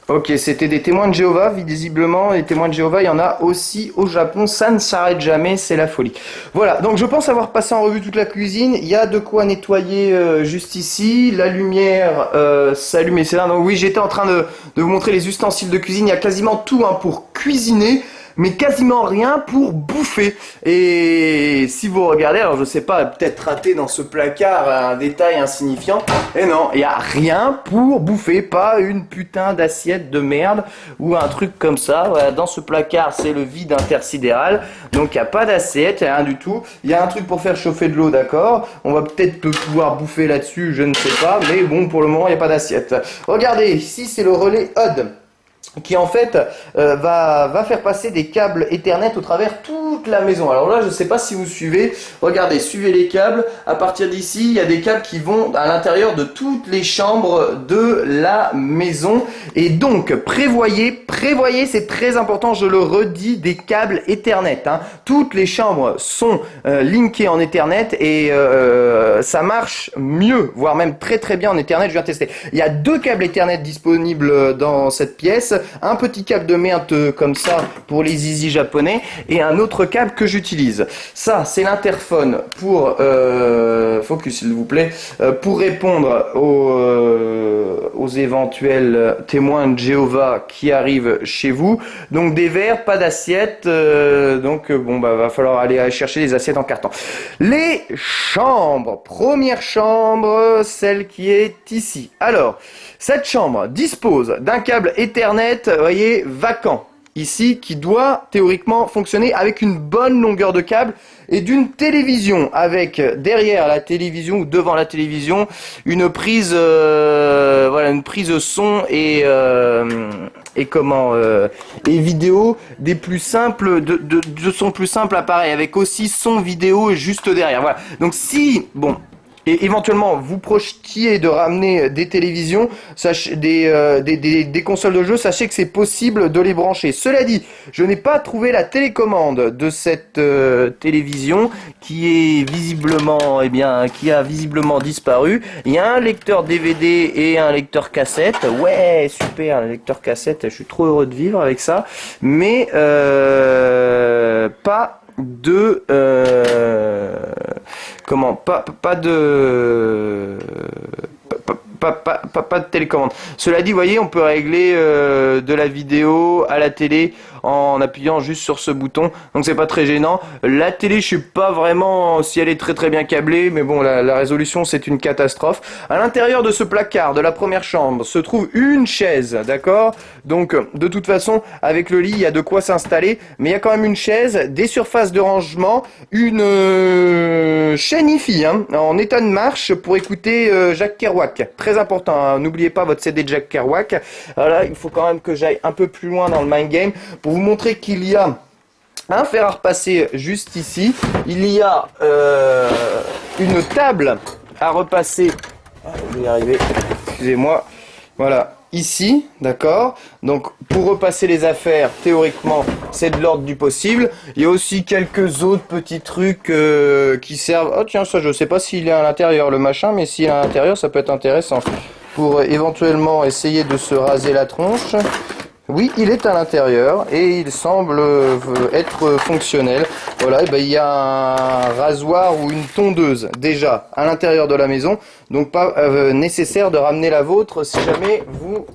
Ok, c'était des témoins de Jéhovah, visiblement. Les témoins de Jéhovah, il y en a aussi au Japon. Ça ne s'arrête jamais, c'est la folie. Voilà, donc je pense avoir passé en revue toute la cuisine. Il y a de quoi nettoyer juste ici. La lumière s'allume et c'est là. Donc oui, j'étais en train de vous montrer les ustensiles de cuisine. Il y a quasiment tout pour cuisiner, mais quasiment rien pour bouffer. Et si vous regardez, alors je sais pas, peut-être raté dans ce placard un détail insignifiant. Et non, il y a rien pour bouffer, pas une putain d'assiette de merde ou un truc comme ça. Voilà, dans ce placard, c'est le vide intersidéral, donc il n'y a pas d'assiette, il n'y a rien du tout. Il y a un truc pour faire chauffer de l'eau, d'accord. On va peut-être pouvoir bouffer là-dessus, je ne sais pas, mais bon, pour le moment, il n'y a pas d'assiette. Regardez, ici, c'est le relais HUD qui en fait va faire passer des câbles Ethernet au travers toute la maison. Alors là, je ne sais pas si vous suivez. Regardez, suivez les câbles. À partir d'ici, il y a des câbles qui vont à l'intérieur de toutes les chambres de la maison. Et donc, prévoyez, c'est très important, je le redis, des câbles Ethernet. Hein. Toutes les chambres sont linkées en Ethernet et ça marche mieux, voire même très très bien en Ethernet. Je viens tester. Il y a 2 câbles Ethernet disponibles dans cette pièce. Un petit câble de merde comme ça pour les zizi japonais et un autre câble que j'utilise. Ça, c'est l'interphone pour focus s'il vous plaît, pour répondre aux éventuels témoins de Jéhovah qui arrivent chez vous. Donc des verres, pas d'assiettes. Donc bon bah va falloir aller chercher les assiettes en carton. Les chambres. Première chambre, celle qui est ici. Alors, cette chambre dispose d'un câble Ethernet, vous voyez, vacant, ici, qui doit théoriquement fonctionner avec une bonne longueur de câble et d'une télévision, avec derrière la télévision ou devant la télévision, une prise, voilà, une prise son et vidéo des plus simples, de son plus simple appareil, avec aussi son vidéo juste derrière. Voilà. Donc si, bon. Et éventuellement, vous projetiez de ramener des télévisions, des consoles de jeu, sachez que c'est possible de les brancher. Cela dit, je n'ai pas trouvé la télécommande de cette télévision qui est visiblement, qui a visiblement disparu. Il y a un lecteur DVD et un lecteur cassette. Ouais, super, un lecteur cassette. Je suis trop heureux de vivre avec ça. Mais pas de pas de télécommande. Cela dit, vous voyez, on peut régler de la vidéo à la télé en appuyant juste sur ce bouton. Donc c'est pas très gênant. La télé, je sais pas vraiment si elle est très très bien câblée, mais bon, la résolution c'est une catastrophe. À l'intérieur de ce placard de la première chambre se trouve une chaise, d'accord. Donc de toute façon, avec le lit, il y a de quoi s'installer, mais il y a quand même une chaise, des surfaces de rangement, une chaîne hi-fi en état de marche pour écouter Jack Kerouac. Très important, hein. N'oubliez pas votre CD Jack Kerouac. Voilà, il faut quand même que j'aille un peu plus loin dans le mind game pour vous montrer qu'il y a un fer à repasser juste ici. Il y a une table à repasser. Je vais y arriver. Excusez-moi. Voilà. Ici, d'accord. Donc, pour repasser les affaires, théoriquement, c'est de l'ordre du possible. Il y a aussi quelques autres petits trucs qui servent. Oh tiens, ça, je sais pas s'il est à l'intérieur le machin, mais s'il est à l'intérieur, ça peut être intéressant pour éventuellement essayer de se raser la tronche. Oui, il est à l'intérieur et il semble être fonctionnel. Voilà, et ben, il y a un rasoir ou une tondeuse déjà à l'intérieur de la maison. Donc pas nécessaire de ramener la vôtre si jamais vous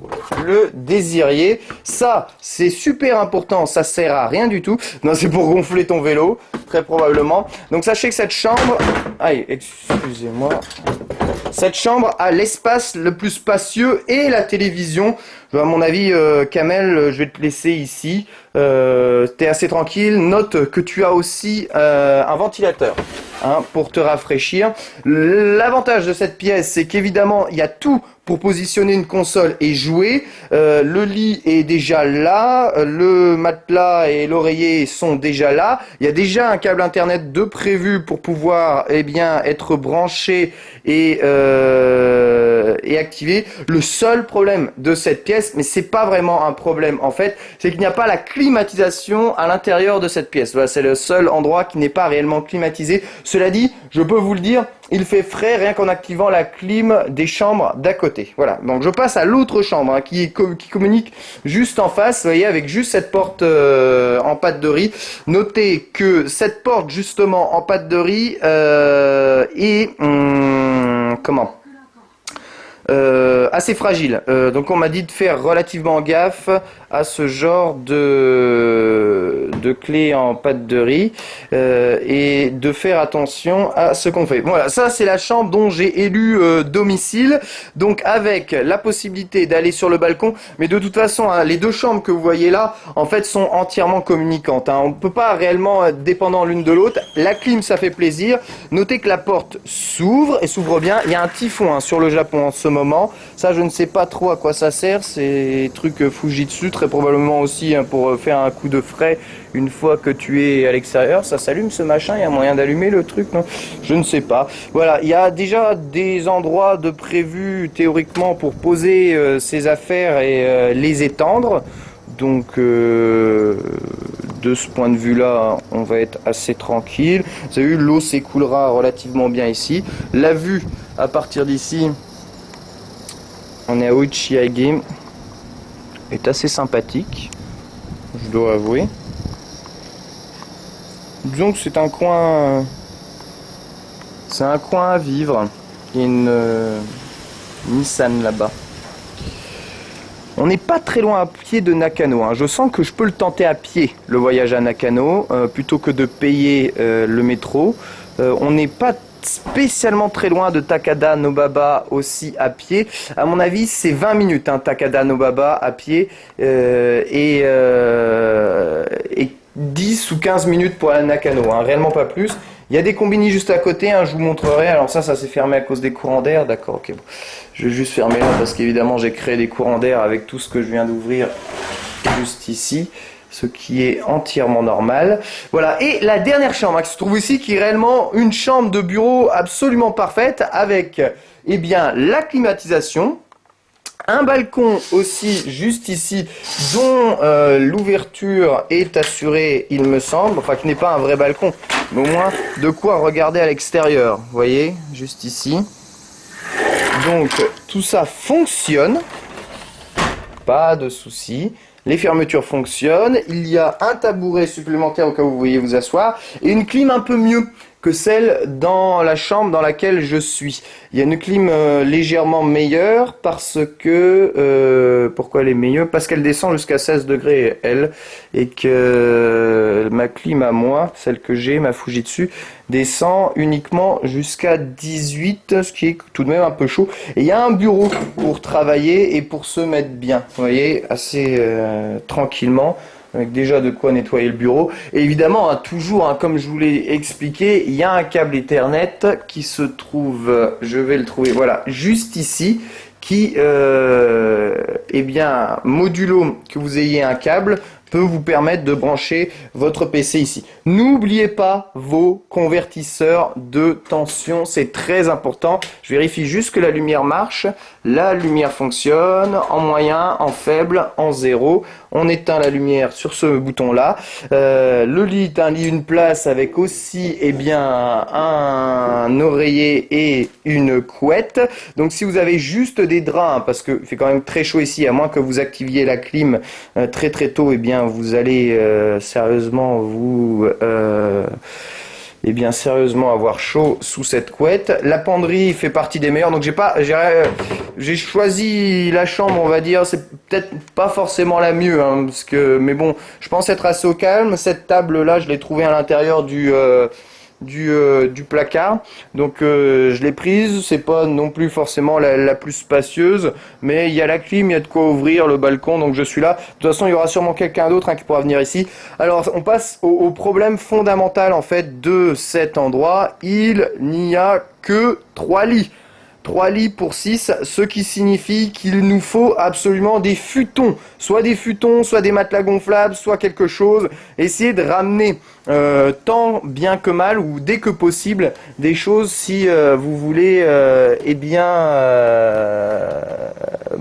le désiriez. Ça, c'est super important, ça sert à rien du tout. Non, c'est pour gonfler ton vélo, très probablement. Donc sachez que cette chambre... Aïe, excusez-moi. Cette chambre a l'espace le plus spacieux et la télévision. À mon avis, Kamel, je vais te laisser ici. T'es assez tranquille. Note que tu as aussi un ventilateur pour te rafraîchir. L'avantage de cette pièce, c'est qu'évidemment, il y a tout pour positionner une console et jouer. Le lit est déjà là, le matelas et l'oreiller sont déjà là. Il y a déjà un câble internet de prévu pour pouvoir être branché et est activé. Le seul problème de cette pièce, mais c'est pas vraiment un problème en fait, c'est qu'il n'y a pas la climatisation à l'intérieur de cette pièce. Voilà, c'est le seul endroit qui n'est pas réellement climatisé. Cela dit, je peux vous le dire, il fait frais rien qu'en activant la clim des chambres d'à côté. Voilà, donc je passe à l'autre chambre hein, qui communique juste en face, vous voyez, avec juste cette porte en pâte de riz. Notez que cette porte justement en pâte de riz est comment assez fragile. Donc on m'a dit de faire relativement gaffe à ce genre de clé en pâte de riz et de faire attention à ce qu'on fait. Voilà, ça c'est la chambre dont j'ai élu domicile, donc avec la possibilité d'aller sur le balcon, mais de toute façon hein, les deux chambres que vous voyez là en fait sont entièrement communicantes hein. On ne peut pas réellement être dépendant l'une de l'autre. La clim ça fait plaisir. Notez que la porte s'ouvre et s'ouvre bien. Il y a un typhon hein, sur le Japon en ce moment. Ça je ne sais pas trop à quoi ça sert, c'est trucs Fujitsu très probablement aussi hein, pour faire un coup de frais une fois que tu es à l'extérieur. Ça s'allume ce machin, il y a moyen d'allumer le truc, non? Je ne sais pas. Voilà, il y a déjà des endroits de prévus théoriquement pour poser ses affaires et les étendre. Donc de ce point de vue là on va être assez tranquille. Vous avez vu, l'eau s'écoulera relativement bien ici. La vue à partir d'ici, on est à Uchiage, est assez sympathique, je dois avouer. Disons que c'est un coin à vivre. Il y a une Nissan là-bas. On n'est pas très loin à pied de Nakano hein. Je sens que je peux le tenter à pied, le voyage à Nakano, plutôt que de payer le métro. On n'est pas spécialement très loin de Takada Nobaba aussi à pied. À mon avis, c'est 20 minutes, hein, Takada Nobaba à pied, et 10 ou 15 minutes pour aller à Nakano, hein, réellement pas plus. Il y a des combini juste à côté, hein, je vous montrerai. Alors ça s'est fermé à cause des courants d'air, d'accord, ok. Bon. Je vais juste fermer là parce qu'évidemment j'ai créé des courants d'air avec tout ce que je viens d'ouvrir juste ici. Ce qui est entièrement normal. Voilà, et la dernière chambre qui se trouve ici, qui est réellement une chambre de bureau absolument parfaite, avec eh bien, la climatisation, un balcon aussi juste ici, dont l'ouverture est assurée, il me semble, enfin qui n'est pas un vrai balcon, mais au moins de quoi regarder à l'extérieur, vous voyez, juste ici. Donc tout ça fonctionne, pas de soucis. Les fermetures fonctionnent, il y a un tabouret supplémentaire au cas où vous voulez vous asseoir, et une clim un peu mieux que celle dans la chambre dans laquelle je suis. Il y a une clim légèrement meilleure parce que... pourquoi elle est meilleure? Parce qu'elle descend jusqu'à 16 degrés, elle, et que ma clim à moi, celle que j'ai, ma Fujitsu, descend uniquement jusqu'à 18, ce qui est tout de même un peu chaud. Et il y a un bureau pour travailler et pour se mettre bien, vous voyez, assez tranquillement, avec déjà de quoi nettoyer le bureau. Et évidemment, hein, toujours, hein, comme je vous l'ai expliqué, il y a un câble Ethernet qui se trouve, je vais le trouver, voilà, juste ici, qui, eh bien, modulo que vous ayez un câble, peut vous permettre de brancher votre PC ici. N'oubliez pas vos convertisseurs de tension, c'est très important. Je vérifie juste que la lumière marche. La lumière fonctionne en moyen, en faible, en zéro. On éteint la lumière sur ce bouton-là. Le lit est un lit une place avec aussi eh bien, un oreiller et une couette. Donc si vous avez juste des draps, hein, parce qu'il fait quand même très chaud ici, à moins que vous activiez la clim très très tôt, eh bien vous allez sérieusement vous... eh bien sérieusement avoir chaud sous cette couette. La penderie fait partie des meilleures, donc j'ai choisi la chambre, on va dire, c'est peut-être pas forcément la mieux, hein, parce que, mais bon, je pense être assez au calme. Cette table là, je l'ai trouvée à l'intérieur du placard, donc je l'ai prise. C'est pas non plus forcément la plus spacieuse, mais il y a la clim, il y a de quoi ouvrir le balcon, donc je suis là. De toute façon, il y aura sûrement quelqu'un d'autre hein, qui pourra venir ici. Alors on passe au problème fondamental en fait de cet endroit. Il n'y a que 3 lits. 3 lits pour 6, ce qui signifie qu'il nous faut absolument des futons. Soit des futons, soit des matelas gonflables, soit quelque chose. Essayez de ramener tant bien que mal ou dès que possible des choses si vous voulez eh bien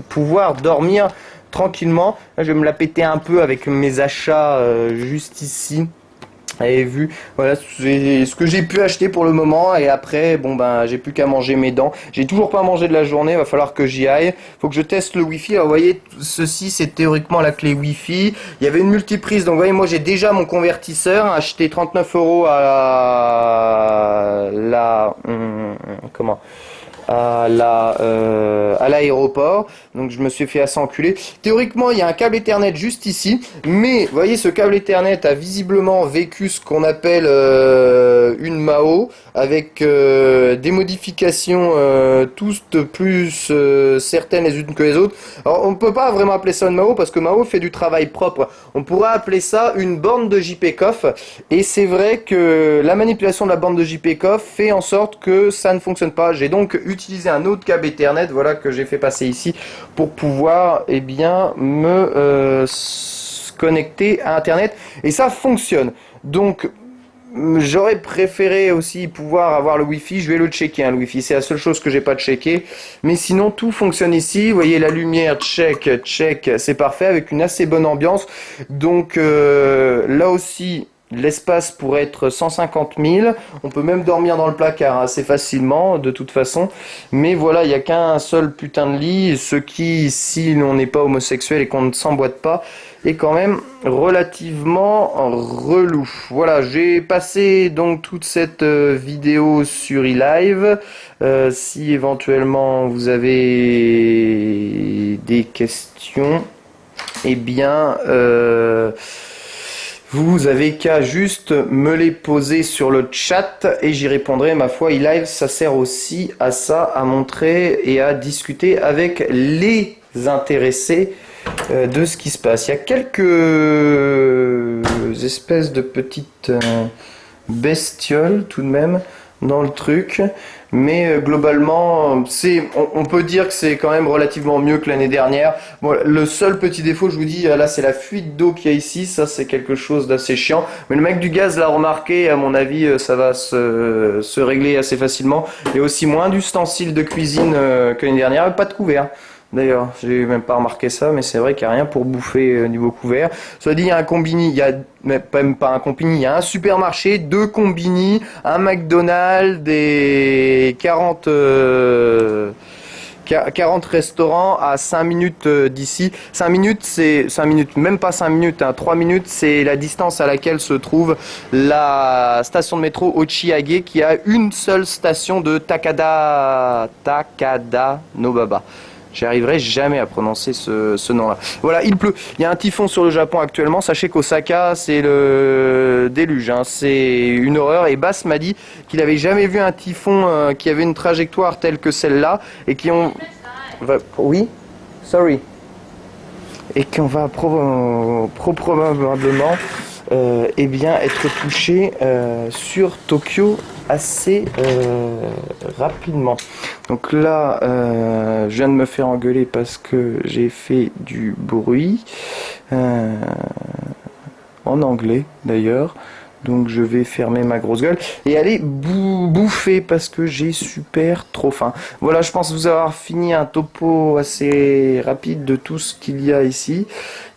pouvoir dormir tranquillement. Là, je vais me la péter un peu avec mes achats juste ici. Vous avez vu, voilà c'est ce que j'ai pu acheter pour le moment et après bon ben j'ai plus qu'à manger mes dents. J'ai toujours pas mangé de la journée, va falloir que j'y aille. Faut que je teste le Wi-Fi. Alors vous voyez, ceci c'est théoriquement la clé Wi-Fi. Il y avait une multiprise, donc vous voyez moi j'ai déjà mon convertisseur acheté 39 € à la comment à l'aéroport, donc je me suis fait assez enculer. Théoriquement il y a un câble Ethernet juste ici, mais vous voyez ce câble Ethernet a visiblement vécu ce qu'on appelle une MAO avec des modifications toutes plus certaines les unes que les autres. Alors on peut pas vraiment appeler ça une MAO parce que MAO fait du travail propre. On pourrait appeler ça une borne de JPCOF, et c'est vrai que la manipulation de la borne de JPCOF fait en sorte que ça ne fonctionne pas. J'ai donc utilisé un autre câble Ethernet, voilà, que j'ai fait passer ici pour pouvoir eh bien me connecter à Internet, et ça fonctionne. Donc j'aurais préféré aussi pouvoir avoir le Wi-Fi. Je vais le checker, hein, le Wi-Fi, c'est la seule chose que j'ai pas checké, mais sinon tout fonctionne ici. Vous voyez la lumière, check, c'est parfait avec une assez bonne ambiance. Donc là aussi l'espace pourrait être 150 000. On peut même dormir dans le placard assez facilement de toute façon. Mais voilà, il n'y a qu'un seul putain de lit. Ce qui, si l'on n'est pas homosexuel et qu'on ne s'emboîte pas, est quand même relativement relou. Voilà, j'ai passé donc toute cette vidéo sur eLive. Si éventuellement vous avez des questions, eh bien vous avez qu'à juste me les poser sur le chat et j'y répondrai. Ma foi, eLive, ça sert aussi à ça, à montrer et à discuter avec les intéressés de ce qui se passe. Il y a quelques espèces de petites bestioles tout de même dans le truc, mais globalement on peut dire que c'est quand même relativement mieux que l'année dernière. Bon, le seul petit défaut, je vous dis, là c'est la fuite d'eau qu'il y a ici, ça c'est quelque chose d'assez chiant, mais le mec du gaz l'a remarqué, à mon avis ça va se régler assez facilement. Il y a aussi moins d'ustensiles de cuisine que l'année dernière, pas de couvert. D'ailleurs, j'ai même pas remarqué ça, mais c'est vrai qu'il n'y a rien pour bouffer niveau couvert. Soit dit, il y a un combini, il y a même pas un combini, il y a un supermarché, 2 combini, un McDonald's, des 40 restaurants à 5 minutes d'ici. 5 minutes, c'est 5 minutes, même pas 5 minutes, hein, 3 minutes, c'est la distance à laquelle se trouve la station de métro Ochiage, qui a une seule station de Takada Nobaba. J'arriverai jamais à prononcer ce nom-là. Voilà, il pleut. Il y a un typhon sur le Japon actuellement. Sachez qu'Osaka, c'est le déluge, hein. C'est une horreur. Et Bass m'a dit qu'il n'avait jamais vu un typhon qui avait une trajectoire telle que celle-là. Et qui ont... Oui? Sorry. Et qu'on va probablement eh bien, être touché sur Tokyo assez rapidement. Donc là, je viens de me faire engueuler parce que j'ai fait du bruit en anglais d'ailleurs. Donc je vais fermer ma grosse gueule et aller bouffer parce que j'ai super trop faim. Voilà, je pense vous avoir fini un topo assez rapide de tout ce qu'il y a ici.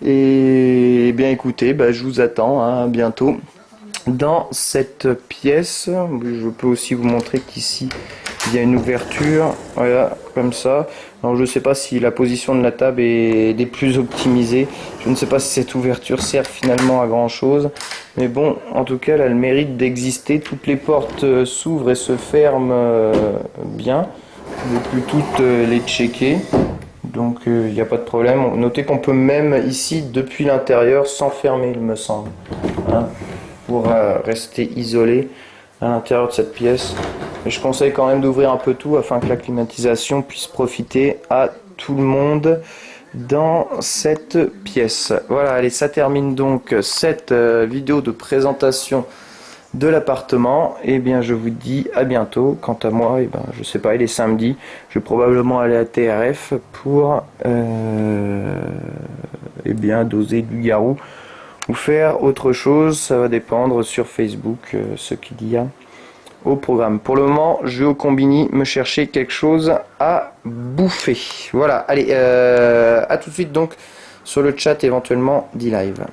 Et bien écoutez, bah, je vous attends hein, bientôt dans cette pièce. Je peux aussi vous montrer qu'ici il y a une ouverture, voilà, comme ça. Alors je ne sais pas si la position de la table est des plus optimisées. Je ne sais pas si cette ouverture sert finalement à grand chose. Mais bon, en tout cas, elle a le mérite d'exister. Toutes les portes s'ouvrent et se ferment bien. Je ne vais plus toutes les checker. Donc il n'y a pas de problème. Notez qu'on peut même ici, depuis l'intérieur, s'enfermer, il me semble. Hein, pour rester isolé à l'intérieur de cette pièce. Mais je conseille quand même d'ouvrir un peu tout afin que la climatisation puisse profiter à tout le monde dans cette pièce. Voilà, allez, ça termine donc cette vidéo de présentation de l'appartement. Et bien je vous dis à bientôt. Quant à moi, et ben, je sais pas, il est samedi. Je vais probablement aller à TRF pour et bien doser du garou ou faire autre chose. Ça va dépendre sur Facebook ce qu'il y a au programme. Pour le moment, je vais au Combini me chercher quelque chose à bouffer. Voilà, allez, à tout de suite donc sur le chat éventuellement d'e-live.